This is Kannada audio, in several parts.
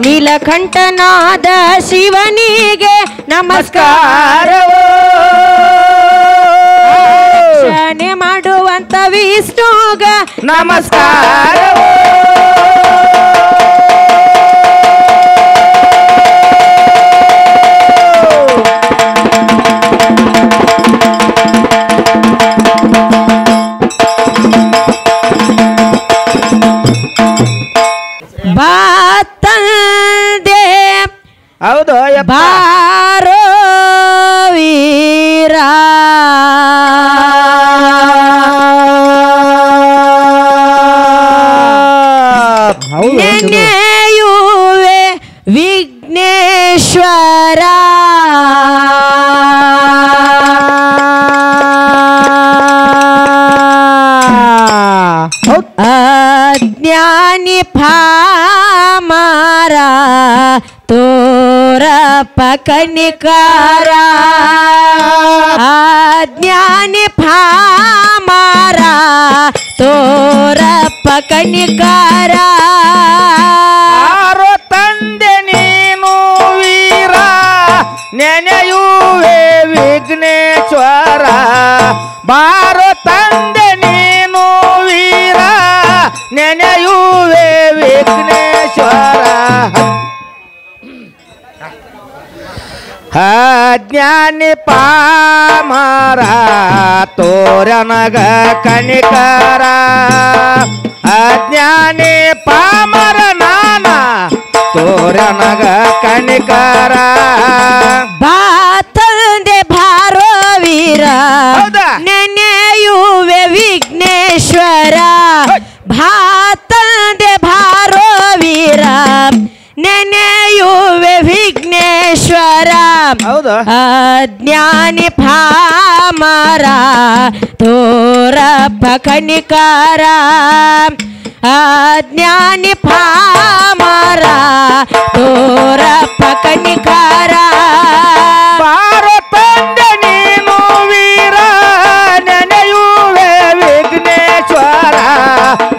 ನೀಲಕಂಠನಾದ ಶಿವನಿಗೆ ನಮಸ್ಕಾರವೋ, ರಕ್ಷಣೆ ಮಾಡುವಂತ ವಿಷ್ಣುಗ ನಮಸ್ಕಾರವೋ. ಹೌದು ಬಾರೋ ವೀರ ನೆನೆಯುವೆ ವಿಘ್ನೇಶ್ವರ, ಅಜ್ಞಾನಿ ಪಾಮರ ತೋರಪ್ಪ ಕನಿಕಾರ, ಅಜ್ಞಾನಿ ಪಾಮರ ತೋರಪ್ಪ ಕನಿಕಾರ. ಆರೋ ತಂದೆ ನೀನು ವೀರ ನೆನೆಯುವೆ ವಿಘ್ನೇಶ್ವರ, ಬಾರೋ ತಂದೆ ನೀನು ವೀರ ನೆನೆಯುವೆ ವಿಘ್ನೇಶ್ವರ. ಅಜ್ಞಾನಿ ಪಾಮರ ತೋರನಗ ಕನಿಕರ, ಅಜ್ಞಾನಿ ಪಾಮರ ನಾನ ತೋರನಗ ಕನಿಕರ. ಬಾ ತಂದೆ ಬಾರೋ ವೀರ ನೆನೆಯುವೆ ವಿಘ್ನೇಶ್ವರ, ಬಾ ತಂದೆ ಬಾರೋ ವೀರ ನೆನೆಯುವೆ ವಿಘ್ನೇಶ್ವರ. ಅಜ್ಞಾನಿ ಪಾಮರ ತೋರಪ್ಪ ಕನಿಕಾರ, ಅಜ್ಞಾನಿ ಪಾಮರ ತೋರಪ್ಪ ಕನಿಕಾರ. ಬಾರೋ ತಂದೆ ನೀನು ವೀರ ನೆನೆಯುವೆ ವಿಘ್ನೇಶ್ವರ,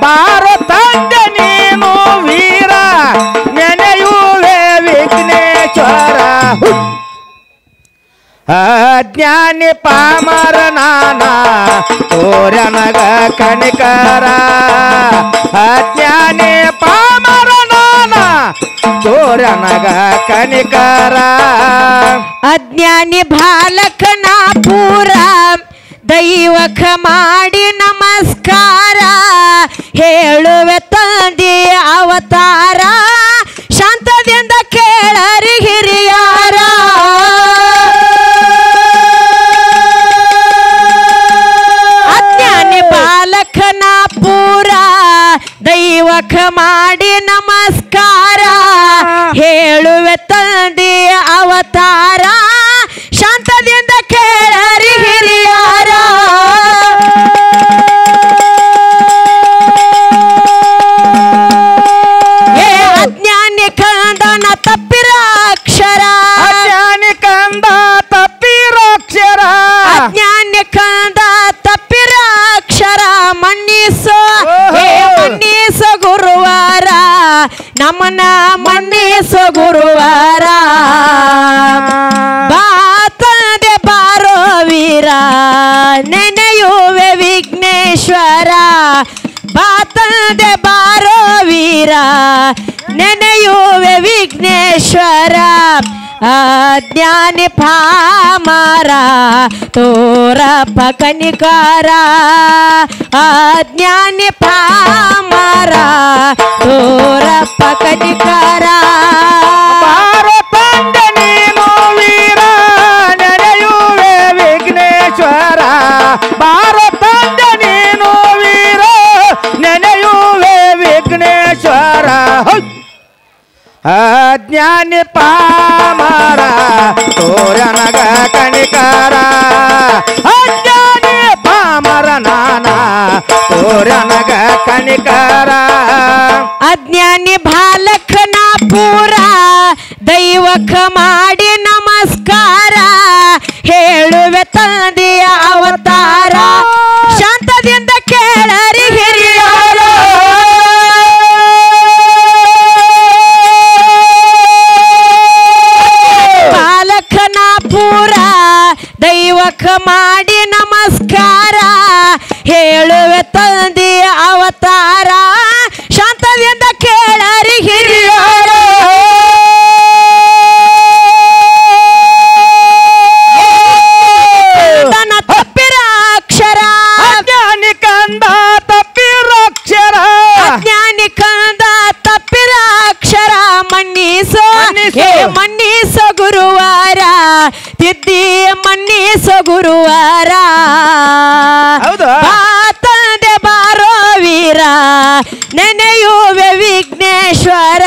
ಬಾರೋ ತಂದೆ ನೀನು ವೀರ ನೆನೆಯುವೆ ವಿಘ್ನೇಶ್ವರ. ಅಜ್ಞಾನಿ ಪಾಮರ ನಾನ ತೋರನಗ ಕನಿಕರ, ಅಜ್ಞಾನಿ ಪಾಮರ ನಾನ ತೋರನಗ ಕನಿಕರ. ಅಜ್ಞಾನಿ ಬಾಲಕನ ಪೂರ ದೈವಕ ಮಾಡಿ ನಮಸ್ಕಾರ, ಹೇಳುವೆ ತಂದೆ ಅವತಾರ ಶಾಂತದಿಂದ ಕೇಳರಿ ಹಿರಿಯಾರ. ಅಜ್ಞಾನಿ ಬಾಲಕನ ಪೂರ ದೈವಕ ಮಾಡಿ ನಮಸ್ಕಾರ, ಹೇಳುವೆ ತಂದೆ ಅವತಾರ ಶಾಂತದಿಂದ ಕೇಳರಿ ಹಿರಿಯಾರ. ಏ ಅಜ್ಞಾನಿ ಕಂದನ ತಪ್ಪಿರ ಅಕ್ಷರ, ಗುರುವಾರ ಬಾತದೆ ಬಾರೋ ವೀರ ನೆನೆಯುವೆ ವಿಘ್ನೇಶ್ವರ ಬಾತದೆ ಬಾರೋ ವೀರ ನೆನೆಯುವೆ ವಿಘ್ನೇಶ್ವರ ಅಜ್ಞಾನಿ ಪಾಮರ ತೋರಪ್ಪ ಕನಿಕರ ಅಜ್ಞಾನಿ ಪಾಮರ ತೋರಪ್ಪ ಕನಿಕರ ಬಾರೋ ತಂದೆ ನೀನು ವೀರ ನೆನೆಯುವೆ ವಿಘ್ನೇಶ್ವರ ಬಾರೋ ತಂದೆ ನೀನು ವೀರ ನೆನೆಯುವೆ ವಿಘ್ನೇಶ್ವರ ಅಜ್ಞಾನಿ ಪಾಮರ ತೋರನಗ ಕಣಿಕರ ಅಜ್ಞಾನಿ ಪಾಮರ ನಾನ ತೋರನಗ ಕಣಿಕರ ಅಜ್ಞಾನಿ ಬಾಲಕನ ಪೂರ ದೈವಕ ಮಾಡಿ ನಮಸ್ಕಾರ ಹೇಳುವೆ ತಂದೆಯ ಅವತಾರ ಶಾಂತದಿಂದ ಕೇಳರಿ ಹಿರಿಯರು ಬಾಲಕನ ಪೂರ ದೈವಕ ಮಾಡಿ ನಮಸ್ಕಾರ ಹೇಳುವೆ ತಂದೆಯ ಅವತಾರ ಶಾಂತದಿಂದ ಕೇಳರಿ ಹಿರಿಯರು ತನ್ನ ತಪ್ಪಿರ ಅಕ್ಷರ ಅಜ್ಞಾನಿ ಕಂದ ತಪ್ಪಿರೋಕ್ಷರ ಅಜ್ಞಾನಿ ಕಂದ ತಪ್ಪಿರ ಅಕ್ಷರ ಮನ್ನಿಸೋ ಮನ್ನಿಸು. ಮನ್ನಿಸೋ ಗುರುವಾರ ತಿದ್ದಿ ಮನ್ನಿಸೋ ಗುರುವಾರ ಹೌದಾ? ಬಾತದೆ ಬಾರೋ ವೀರ ನೆನೆಯುವೆ ವಿಘ್ನೇಶ್ವರ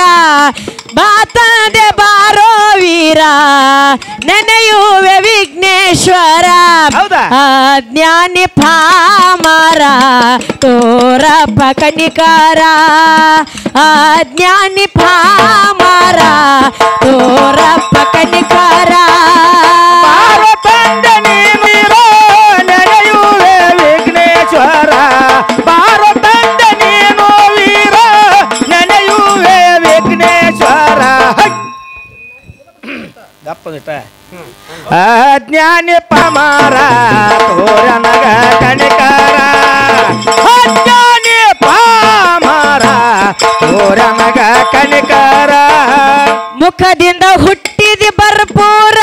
ಬಾತದೆ ಬಾರೋ ವೀರ ನೆನೆಯುವೆ ವಿಘ್ನೇಶ್ವರ ಹೌದಾ? ಅಜ್ಞಾನಿ ಪಾಮರ ತೋರಪ್ಪ ಕನಿಕರ ಅಜ್ಞಾನಿ ಪಾಮರ ತೋರಪ್ಪ ಕನಿಕರ ಬಾರೋ ತಂದೆ ನೀನು ವೀರ ನೆನೆಯುವೆ ವಿಘ್ನೇಶ್ವರ ಬಾರೋ ತಂದೆ ನೀನು ವೀರ ನೆನೆಯುವೆ ವಿಘ್ನೇಶ್ವರ ದಪ್ಪದಿಟ್ಟ ಅಜ್ಞಾನಿ ಪಾಮರ ತೋರನಗ ಕಣಿಕರ ಅಜ್ಞಾನಿ ಪಾಮರ ತೋರನಗ ಕಣಿಕರ ಮುಖದಿಂದ ಹುಟ್ಟಿದ ಭರ್ಪೂರ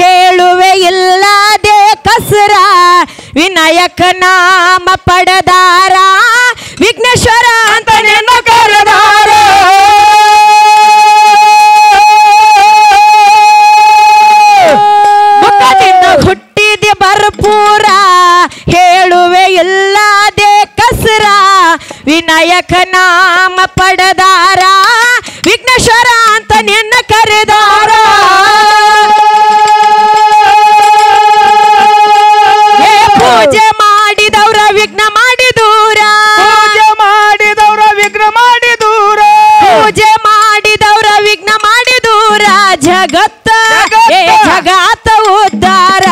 ಹೇಳುವೆ ಇಲ್ಲದೆ ಕಸರ ವಿನಾಯಕ ನಾಮ ಪಡೆದಾರ ವಿಘ್ನೇಶ್ವರ ಅಂತ ನಿನ್ನ ಕರೆದಾರ ಮುಖದಿಂದ ಹುಟ್ಟಿದ ಭರ್ಪೂರ ಹೇಳುವೆ ಇಲ್ಲದೆ ಕಸರ ವಿನಾಯಕ ನಾಮ ಪಡೆದಾರ ವಿಘ್ನೇಶ್ವರ ಅಂತ ನಿನ್ನ ಕರೆದಾರ ಪೂಜೆ ಮಾಡಿದವ್ರ ವಿಘ್ನ ಮಾಡಿ ದೂರ ಪೂಜೆ ಮಾಡಿದವ್ರ ವಿಘ್ನ ಮಾಡಿ ದೂರ ಪೂಜೆ ಮಾಡಿದವ್ರ ವಿಘ್ನ ಮಾಡಿ ದೂರ ಜಗತ್ತ ಜಗಾತ ಉದ್ಧಾರ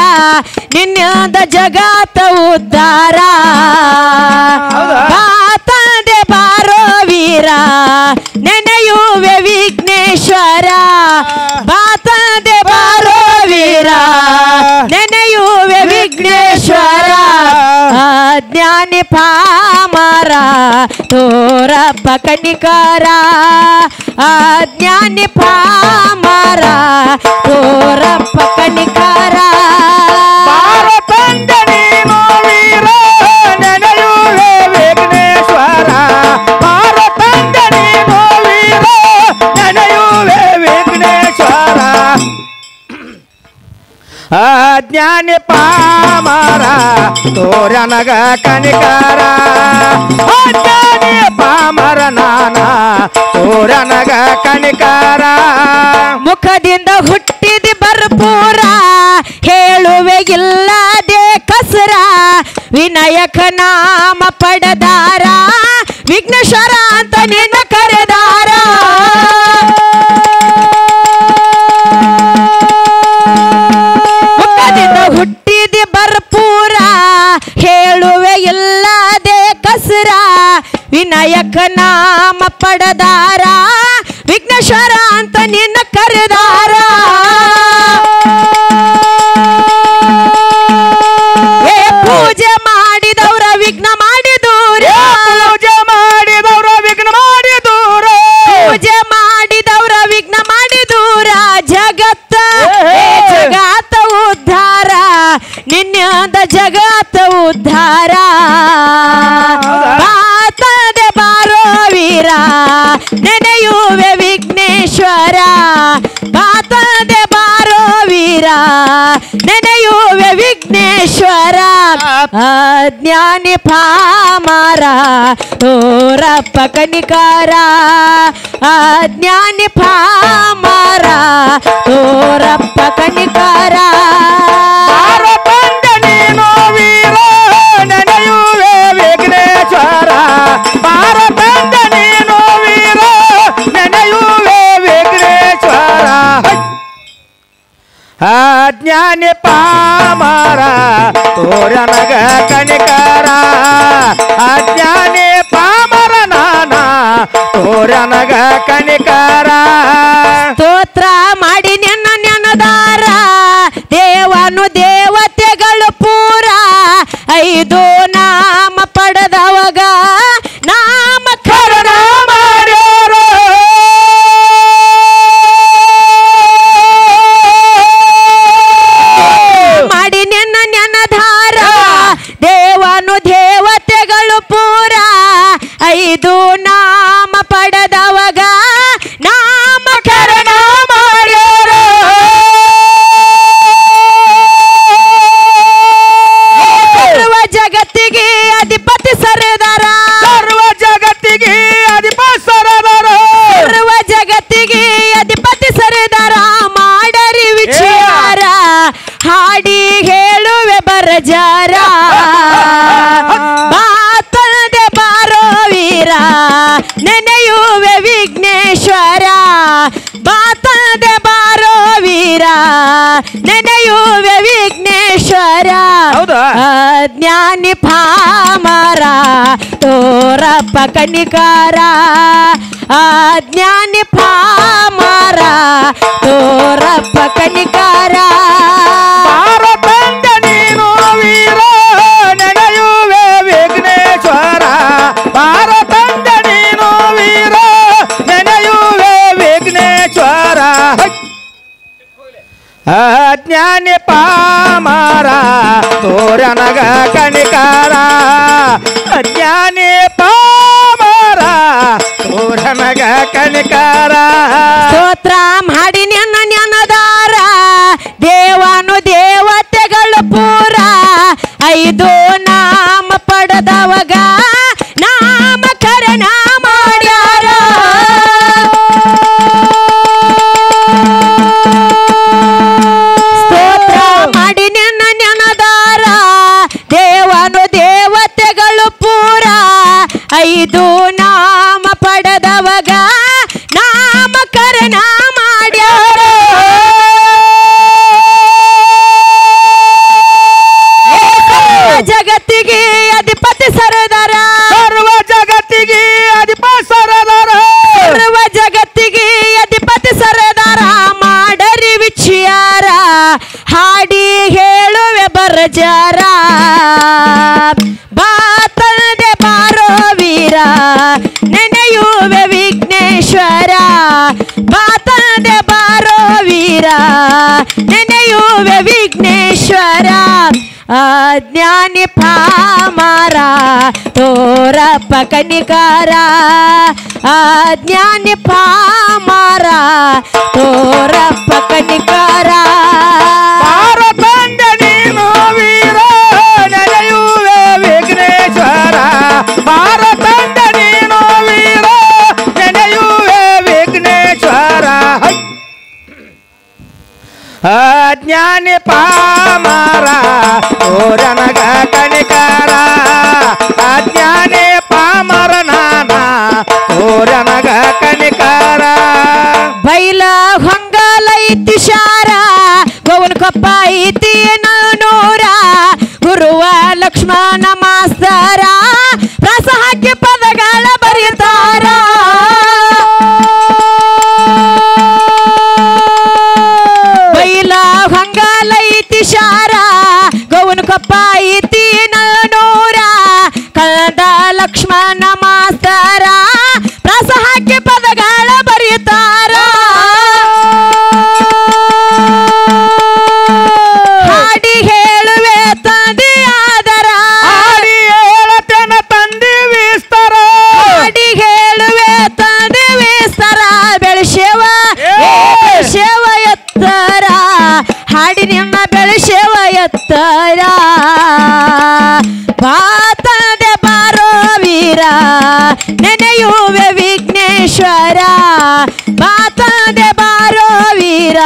ನಿನ್ನಿಂದ ಜಗಾತ ಉದ್ಧಾರ ಹೌದಾ? ಬಾತದೆ ಬಾರೋ ವೀರ ನೆನೆಯುವೆ ವಿಘ್ನೇಶ್ವರ ಬಾತದೆ ಬಾರೋ ವೀರ ನೆನೆಯುವೆ ವಿಘ್ನೇಶ್ವರ ಅಜ್ಞಾನಿ ಪಾಮರ ತೋರಪ್ಪ ಕನಿಕರ ಅಜ್ಞಾನಿ ಪಾಮರ ತೋರಪ್ಪ ಕನಿಕರ ಬಾರೋ ತಂದೆ ನೀನು ವೀರ ನೆನೆಯುವೆ ವಿಘ್ನೇಶ್ವರ ಬಾರೋ ತಂದೆ ನೀನು ವೀರ ನೆನೆಯುವೆ ವಿಘ್ನೇಶ್ವರ ಅಜ್ಞಾನಿ ಪಾಮರ ತೋರನಗ ಕನಿಕರ ಅಜ್ಞಾನಿ ಪಾಮರ ನಾನ ತೋರನಗ ಕನಿಕರ ಮುಖದಿಂದ ಹುಟ್ಟಿದ ಭರ್ಪೂರ ಹೇಳುವೆ ಇಲ್ಲದೆ ಕಸರ ವಿನಾಯಕ ನಾಮ ಪಡೆದಾರ ವಿಘ್ನೇಶ್ವರ ಅಂತ ನಿನ್ನ ಕರೆದಾರ ಮುಖದಿಂದ ಹುಟ್ಟಿದ ಭರ್ಪೂರ ಹೇಳುವೆ ಇಲ್ಲದೆ ಕಸರ ವಿನಾಯಕ ನಾಮ ಪಡೆದಾರ ವಿಘ್ನೇಶ್ವರ ಅಂತ ನಿನ್ನ ಜಗತ್ತ ಜಗತ್ತ ಉದ್ಧಾರ ನಿನ್ನಿಂದ ಜಗತ್ತ ಉದ್ಧಾರ ಬಾತದೆ ಬಾರೋ ವೀರ ನೆನೆಯುವೆ ವಿಘ್ನೇಶ್ವರ ಬಾತದೆ ಬಾರೋ ವೀರ ನೆನೆಯುವೆ ವಿಘ್ನೇಶ್ವರ ಅಜ್ಞಾನಿ ಪಾಮರ ತೋರಪ್ಪ ಕನಿಕಾರ ಅಜ್ಞಾನಿ ಪಾಮರ ತೋರಪ್ಪ ಕನಿಕಾರ ನೀನು ವೀರ ನೆನೆಯುವೆ ವಿಘ್ನೇಶ್ವರ ಭಾರತಂದ ನೀನು ವೀರ ನೆನೆಯುವೆ ವಿಘ್ನೇಶ್ವರ ಅಜ್ಞಾನಿ ಪಾಮರ ತೋರನಗ ಕನಿಕರ ಅಜ್ಞಾನಿ ಪಾಮರ ನಾನ ತೋರನಗ ಕನಿಕರ ಸ್ತೋತ್ರ ಮಾಡಿ ನೆನ್ನ ನೆನದಾರ ದೇವನು ದೇವತೆಗಳು ಪೂರ 5 ನಾಮ ಪಡೆದವಾಗ ನಾಮಕರಣ ಮಾಡ್ಯಾರೋ ಮಾಡಿ ನೆನ್ನ ನೆನದಾರ ದೇವನು ದೇವತೆಗಳು ಪೂರ 5 ನಾಮ ಪಡೆದವಾಗ ನಾಮಕರಣ ಮಾಡ್ಯಾರೋ ಸರ್ವ ಜಗತ್ತಿಗೆ ಅಧಿಪತಿ ಸರದಾರ ಸರ್ವ ಜಗತ್ತಿಗೆ ಅಧಿಪತಿ ಸರದಾರ ಸರ್ವ ಜಗತ್ತಿಗೆ ಅಧಿಪತಿ ಸರದಾರ ಮಾಡರಿ ವಿಚಾರ ಹಾಡಿ ಹೇಳುವೆ ಬರಜಾರ ಬಾತದೆ ಬಾರೋ ವೀರ ನೆನೆಯುವೆ ವಿಘ್ನೇಶ್ವರ ಬಾತದೆ ಬಾರೋ ವೀರ ನೆನೆಯುವೆ ವಿಘ್ನೇಶ್ವರ ಹೌದಾ? ಅಜ್ಞಾನಿ ಪಾಮರ ತೋರಪ್ಪ ಕನಿಕಾರ ಅಜ್ಞಾನಿ ಪಾಮರ ತೋರಪ್ಪ ಕನಿಕಾರ ಭಾರತಂದ ನೀನು ವೀರ ನೆನೆಯುವೆ ವಿಘ್ನೇಶ್ವರ ಭಾರತಂದ ನೀನು ವೀರ ನೆನೆಯುವೆ ವಿಘ್ನೇಶ್ವರ ಅಜ್ಞಾನಿ ಪಾಮರ ತೋರನಗ ಕನಿಕಾರ ಅಜ್ಞಾನಿ ಪಾಮರ ತೋರನಗ ಕನಿಕಾರ ಸ್ತೋತ್ರ ಮಾಡಿ ನೆನ್ನ ನೆನದಾರ ದೇವನು ದೇವತೆಗಳು ಪೂರ 5 ನಾಮ ಪಡೆದವಾಗ ನಾಮಕರಣ ಮಾಡ್ಯಾರ ಸ್ತೋತ್ರ ಮಾಡಿ ನೆನ್ನ ನೆನದಾರ ದೇವನು ದೇವತೆಗಳು ಪೂರ 5 ನಾಮ ಪಡೆದವಾಗ ನಾಮಕರಣ ಮಾಡ್ಯಾರ ಜಗತ್ತಿಗೆ ಅಧಿಪತಿ ಸರದಾರ ಸರ್ವ ಜಗತ್ತಿಗೆ ಅಧಿಪತಿ ಸರದಾರ ಸರ್ವ ಜಗತ್ತಿಗೆ ಅಧಿಪತಿ ಸರದಾರ ಮಾಡರಿ ವಿಚಾರ ಹಾಡಿ ಹೇಳುವೆ ಬರಜಾರ ಬಾತದೆ ಬಾರೋ ವೀರ ನೆನೆಯುವೆ ವಿಘ್ನೇಶ್ವರ ಬಾತದೆ ಬಾರೋ ವೀರ ನೆನೆಯುವೆ ವಿಘ್ನೇಶ್ವರ ಅಜ್ಞಾನಿ ಪಾಮರ ತೋರಪ್ಪ ಕನಿಕಾರ ಅಜ್ಞಾನಿ ಪಾಮರ ತೋರಪ್ಪ ಕನಿಕಾರ ಭಾರತಂದ ನೀನು ವೀರ ನೆನೆಯುವೆ ವಿಘ್ನೇಶ್ವರ ಭಾರತಂದ ನೀನು ವೀರ ನೆನೆಯುವೆ ವಿಘ್ನೇಶ್ವರ ಅಜ್ಞಾನಿ ಪಾಮರ ತೋರನಗ ಕನಿಕಾರ ಅಜ್ಞಾನಿ ಪಾಮರ ನಾನ ತೋರನಗ ಕನಿಕಾರ ಬೈಲ ಹೊಂಗಲ ಐತಿ ಶಾರ ಗೋವನ ಕೊಪ್ಪ ಐತಿ ನೂರ ಗುರುವ ಲಕ್ಷ್ಮಣ ಮಾಸ್ತರ ರಸ ಹಾಕಿ ಪದಗಳ ಬರೀತಾರ ಬೈಲ ಹೊಂಗಲ ಐತಿ ಶಾರ ಗೋವನ ಕೊಪ್ಪ ಐತಿ ನೂರ ಕಳೆದ ಲಕ್ಷ್ಮಣ ಮಾಸ್ತರ ರಸ ಹಾಕಿ ಪದಗಳ ಬರೀತಾರ ಬಾತದೆ ಬಾರೋ ವೀರ ನೆನೆಯುವೆ ವಿಘ್ನೇಶ್ವರ ಬಾತದೆ ಬಾರೋ ವೀರ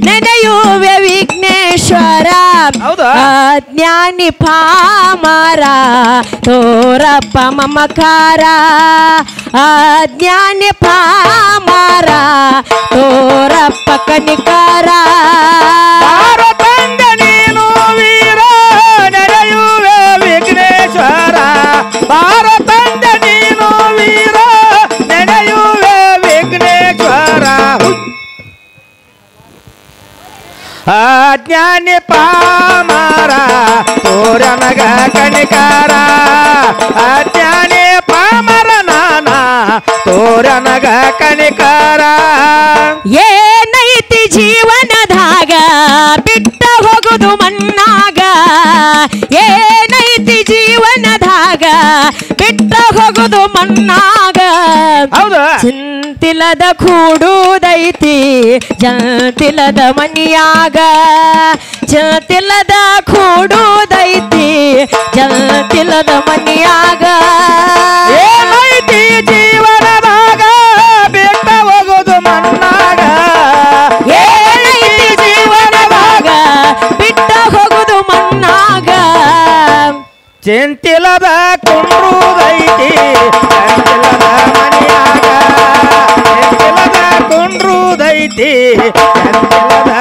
ನೆನೆಯುವೆ ವಿಘ್ನೇಶ್ವರ ಹೌದಾ? ಅಜ್ಞಾನಿ ಪಾಮರ ತೋರಪ್ಪ ಮಮಕಾರ ಅಜ್ಞಾನಿ ಪಾಮರ ತೋರಪ್ಪ ಕನಿಕಾರ ಬಾರೋ ತಂದೆ ನೀನು ವೀರ ನೆನೆಯುವೆ ವಿಘ್ನೇಶ್ವರ ಬಾರೋ ತಂದೆ ನೀನು ವೀರ ನೆನೆಯುವೆ ವಿಘ್ನೇಶ್ವರ ಅಜ್ಞಾನಿ ಪಾಮರ ತೋರನಗ ಕಣಿಕಾರ ಅಜ್ಞಾನಿ ಪಾಮರ ನಾನ ತೋರನಗ ಕಣಿಕಾರ ಏನೈತಿ ಜೀವನದಾಗ ಬಿಟ್ಟ ಹೋಗುದು ಮಣ್ಣಾಗ ಏನೈತಿ ಜೀವನದಾಗ ಬಿಟ್ಟ ಹೋಗುದು ಮಣ್ಣಾಗ ಹೌದು ಚಿಂತಿಲದ ಕೂಡುದೈತಿ ಜಂತಿಲದ ಮನಿಯಾಗ ಚಂತಿಲದ ಕೂಡುದೈತಿ ಜಂತಿಲದ ಮನಿಯಾಗ ಏನೈತಿ ಜೀವನದಾಗ ಬಿಟ್ಟ ಹೋಗೋದು ಮಣ್ಣಾಗ ಏನೈತಿ ಜೀವನದಾಗ ಬಿಟ್ಟ ಹೋಗುದು ಮಣ್ಣಾಗ ಚಿಂತಿಲದ ಕುಂಡ್ರುದೈತಿ ಚಂತಿಲದ ಮನೆಯಾಗ ಚಿಂತಿಲದ ಕುಂಡ್ರುದೈತಿ ಚಂತಿಲದ